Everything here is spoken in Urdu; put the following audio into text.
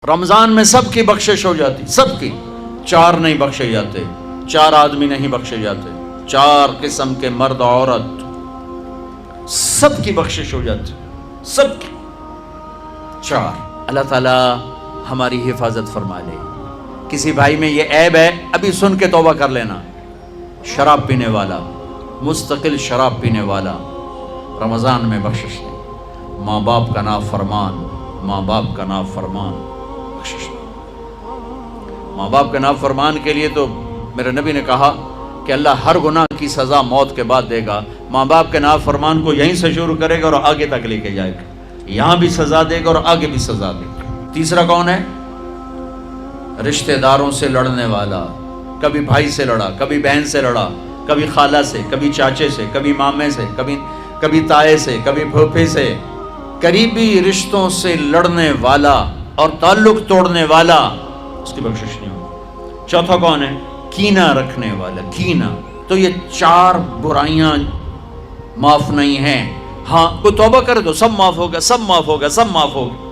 رمضان میں سب کی بخشش ہو جاتی، سب کی، چار نہیں بخشے جاتے، چار آدمی نہیں بخشے جاتے، چار قسم کے مرد عورت سب کی بخشش ہو جاتی، سب کی، چار۔ اللہ تعالیٰ ہماری حفاظت فرما لے۔ کسی بھائی میں یہ عیب ہے، ابھی سن کے توبہ کر لینا، شراب پینے والا، مستقل شراب پینے والا، رمضان میں بخشش نہیں، ماں باپ کا نافرمان، ماں باپ کا نافرمان، بخشش نہیں۔ ماں باپ کے نافرمان کے لیے تو میرے نبی نے کہا کہ اللہ ہر گناہ کی سزا موت کے بعد دے گا، ماں باپ کے نافرمان کو یہیں سے شروع کرے گا اور آگے تک لے کے جائے گا، یہاں بھی سزا دے گا اور آگے بھی سزا دے گا۔ تیسرا کون ہے؟ رشتہ داروں سے لڑنے والا، کبھی بھائی سے لڑا، کبھی بہن سے لڑا، کبھی خالہ سے، کبھی چاچے سے، کبھی مامے سے، کبھی تائے سے، کبھی پھوپھی سے، قریبی رشتوں سے لڑنے والا اور تعلق توڑنے والا، اس کی بخشش نہیں ہوگی۔ چوتھا کون ہے؟ کینہ رکھنے والا، کینہ۔ تو یہ چار برائیاں معاف نہیں ہیں۔ ہاں کوئی توبہ کرے تو سب معاف ہوگا، سب معاف ہوگا، سب معاف ہوگا۔